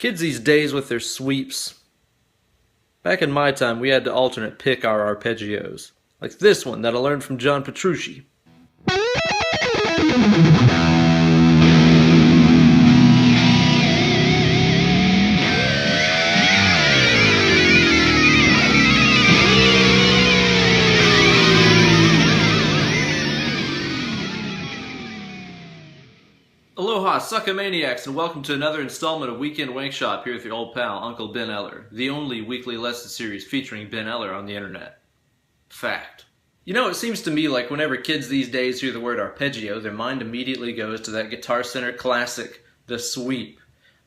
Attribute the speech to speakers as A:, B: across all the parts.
A: Kids these days with their sweeps. Back in my time, we had to alternate pick our arpeggios. Like this one that I learned from John Petrucci. Aloha, Suckamaniacs, and welcome to another installment of Weekend Wankshop here with your old pal, Uncle Ben Eller, the only weekly lesson series featuring Ben Eller on the internet. Fact. You know, it seems to me like whenever kids these days hear the word arpeggio, their mind immediately goes to that Guitar Center classic, the sweep.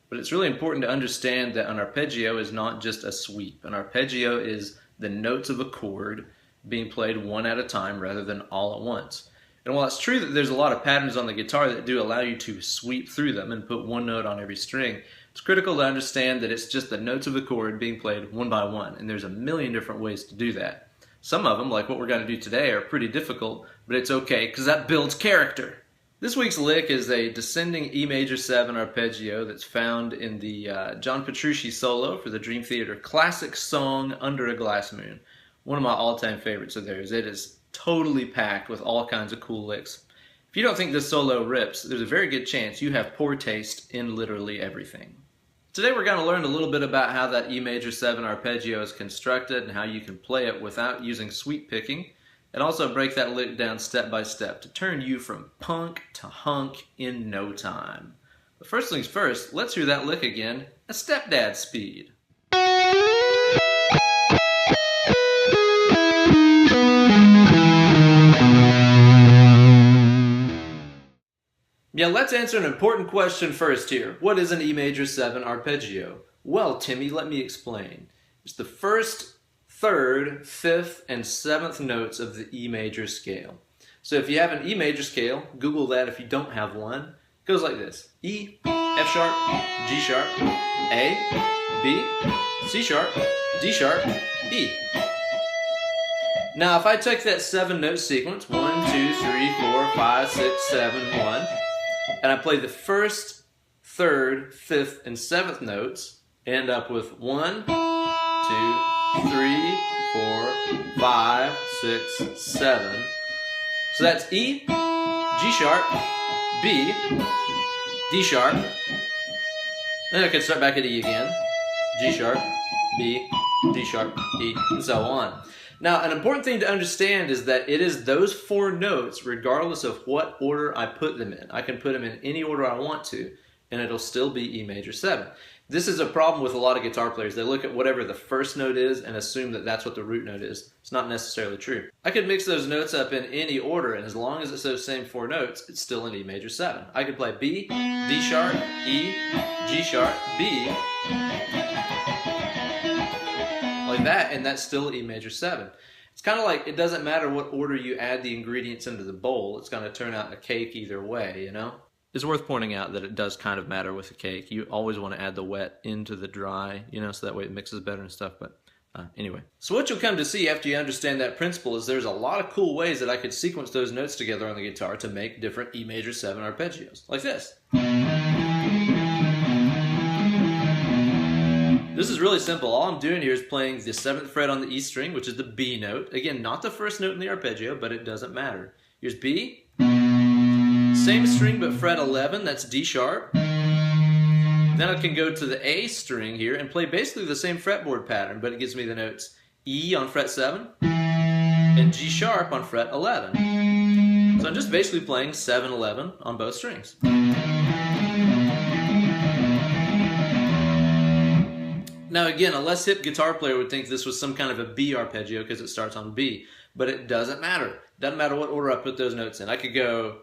A: But it's really important to understand that an arpeggio is not just a sweep. An arpeggio is the notes of a chord being played one at a time rather than all at once. And while it's true that there's a lot of patterns on the guitar that do allow you to sweep through them and put one note on every string, it's critical to understand that it's just the notes of the chord being played one by one, and there's a million different ways to do that. Some of them, like what we're going to do today, are pretty difficult, but it's okay because that builds character. This week's lick is a descending E major 7 arpeggio that's found in the John Petrucci solo for the Dream Theater classic song Under a Glass Moon. One of my all-time favorites of theirs. It is totally packed with all kinds of cool licks. If you don't think this solo rips, there's a very good chance you have poor taste in literally everything. Today we're going to learn a little bit about how that E major 7 arpeggio is constructed and how you can play it without using sweep picking, and also break that lick down step by step to turn you from punk to hunk in no time. But first things first, let's hear that lick again at stepdad speed. Yeah, let's answer an important question first here. What is an E major 7 arpeggio? Well, Timmy, let me explain. It's the first, third, fifth, and seventh notes of the E major scale. So if you have an E major scale, Google that if you don't have one. It goes like this. E, F sharp, G sharp, A, B, C sharp, D sharp, E. Now if I take that 7 note sequence, 1, 2, 3, 4, 5, 6, 7, 1, and I play the first, third, fifth, and seventh notes, end up with 1, 2, 3, 4, 5, 6, 7. So that's E, G sharp, B, D sharp. Then I can start back at E again. G sharp, B, D sharp, E, and so on. Now, an important thing to understand is that it is those 4 notes regardless of what order I put them in. I can put them in any order I want to, and it'll still be E major 7. This is a problem with a lot of guitar players. They look at whatever the first note is and assume that that's what the root note is. It's not necessarily true. I could mix those notes up in any order, and as long as it's those same 4 notes, it's still an E major 7. I could play B, D sharp, E, G sharp, B, like that, and that's still E major 7. It's kind of like it doesn't matter what order you add the ingredients into the bowl, it's going to turn out a cake either way, you know? It's worth pointing out that it does kind of matter with a cake. You always want to add the wet into the dry, you know, so that way it mixes better and stuff, but anyway. So what you'll come to see after you understand that principle is there's a lot of cool ways that I could sequence those notes together on the guitar to make different E major 7 arpeggios, like this. This is really simple. All I'm doing here is playing the 7th fret on the E string, which is the B note. Again, not the first note in the arpeggio, but it doesn't matter. Here's B. Same string, but fret 11, that's D sharp. Then I can go to the A string here and play basically the same fretboard pattern, but it gives me the notes E on fret 7 and G sharp on fret 11. So I'm just basically playing 7, 11 on both strings. Now again, a less hip guitar player would think this was some kind of a B arpeggio because it starts on B, but it doesn't matter. It doesn't matter what order I put those notes in. I could go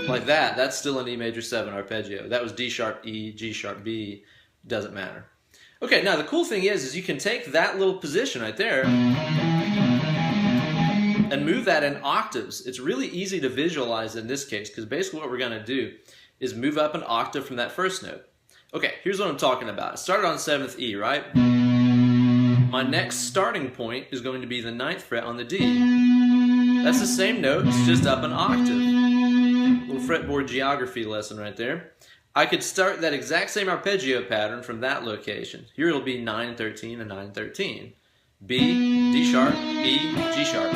A: like that. That's still an E major 7 arpeggio. That was D sharp, E, G sharp, B. Doesn't matter. Okay, now the cool thing is you can take that little position right there and move that in octaves. It's really easy to visualize in this case because basically what we're going to do is move up an octave from that first note. Okay, here's what I'm talking about. I started on 7th E, right? My next starting point is going to be the 9th fret on the D. That's the same note, it's just up an octave. Little fretboard geography lesson right there. I could start that exact same arpeggio pattern from that location. Here it'll be 9-13 and 9-13. B, D sharp, E, G sharp.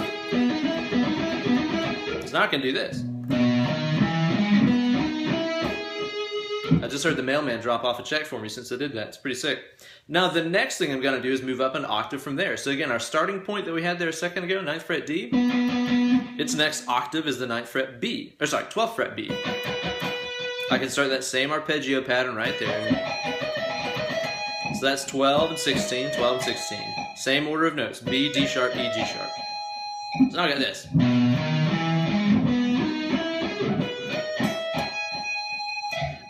A: So now I can do this. I just heard the mailman drop off a check for me since I did that. It's pretty sick. Now the next thing I'm going to do is move up an octave from there. So again, our starting point that we had there a second ago, 9th fret D, its next octave is the 9th fret B. Or sorry, 12th fret B. I can start that same arpeggio pattern right there. So that's 12 and 16, 12 and 16. Same order of notes, B, D sharp, E, G sharp. So now I got this.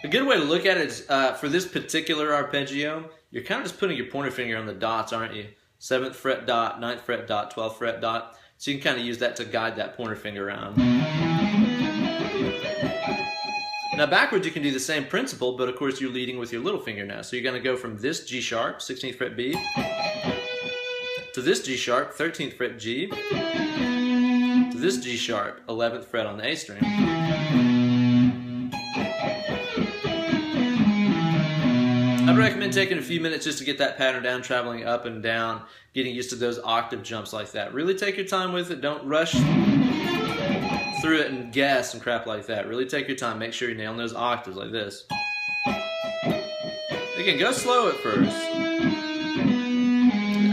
A: A good way to look at it is, for this particular arpeggio, you're kind of just putting your pointer finger on the dots, aren't you? 7th fret dot, 9th fret dot, 12th fret dot. So you can kind of use that to guide that pointer finger around. Now backwards you can do the same principle, but of course you're leading with your little finger now. So you're going to go from this G sharp, 16th fret B, to this G sharp, 13th fret G, to this G sharp, 11th fret on the A string. I'd recommend taking a few minutes just to get that pattern down, traveling up and down, getting used to those octave jumps like that. Really take your time with it. Don't rush through it and guess and crap like that. Really take your time. Make sure you're nailing those octaves like this. Again, go slow at first.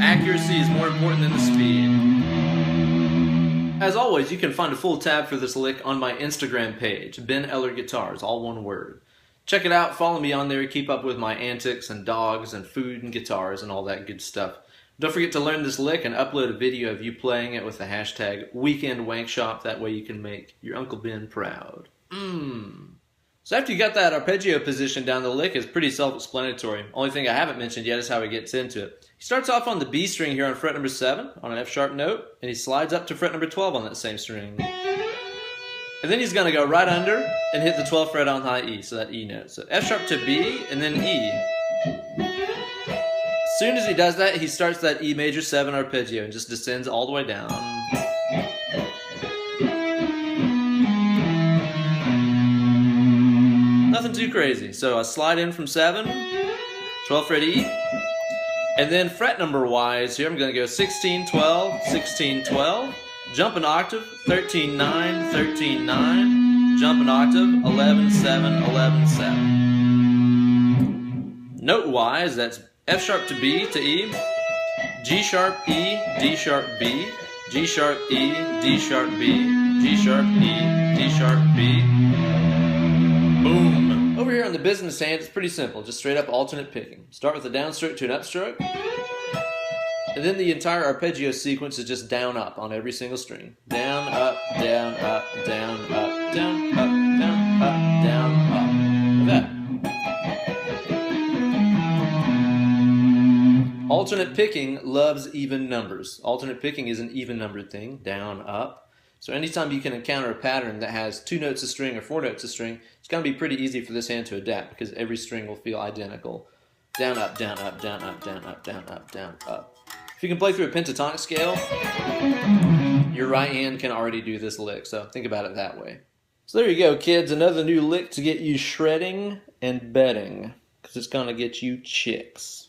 A: Accuracy is more important than the speed. As always, you can find a full tab for this lick on my Instagram page, Ben Eller Guitars, all one word. Check it out, follow me on there, keep up with my antics and dogs and food and guitars and all that good stuff. Don't forget to learn this lick and upload a video of you playing it with the hashtag Weekend Wankshop. That way you can make your Uncle Ben proud. So after you got that arpeggio position down, the lick is pretty self-explanatory. Only thing I haven't mentioned yet is how he gets into it. He starts off on the B string here on fret number 7 on an F sharp note, and he slides up to fret number 12 on that same string. And then he's going to go right under and hit the 12th fret on high E, so that E note. So F sharp to B, and then E. As soon as he does that, he starts that E major 7 arpeggio and just descends all the way down. Nothing too crazy. So I slide in from 7, 12th fret E, and then fret number wise here I'm going to go 16, 12, 16, 12, jump an octave, 13, 9, 13, 9, jump an octave, 11, 7, 11, 7. Note wise, that's F sharp to B to E, G sharp E, D sharp B, G sharp E, D sharp B, G sharp E, D sharp B. Boom. Over here on the business hand, it's pretty simple, just straight up alternate picking. Start with a downstroke to an upstroke, and then the entire arpeggio sequence is just down up on every single string. Down, up, down, up, down, up, down, up, down, up, down, up. Like that. Alternate picking loves even numbers. Alternate picking is an even numbered thing, down, up. So anytime you can encounter a pattern that has 2 notes a string or 4 notes a string, it's going to be pretty easy for this hand to adapt because every string will feel identical. Down, up, down, up, down, up, down, up, down, up, down, up. If you can play through a pentatonic scale, your right hand can already do this lick, so think about it that way. So there you go, kids, another new lick to get you shredding and betting, because it's going to get you chicks.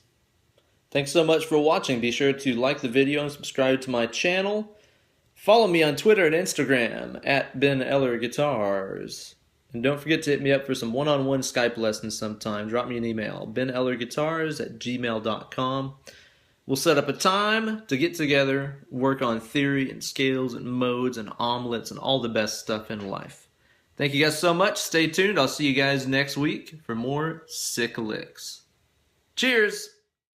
A: Thanks so much for watching. Be sure to like the video and subscribe to my channel. Follow me on Twitter and Instagram at Ben Eller Guitars. And don't forget to hit me up for some one-on-one Skype lessons sometime. Drop me an email, benellerguitars@gmail.com. We'll set up a time to get together, work on theory and scales and modes and omelets and all the best stuff in life. Thank you guys so much. Stay tuned. I'll see you guys next week for more sick licks. Cheers!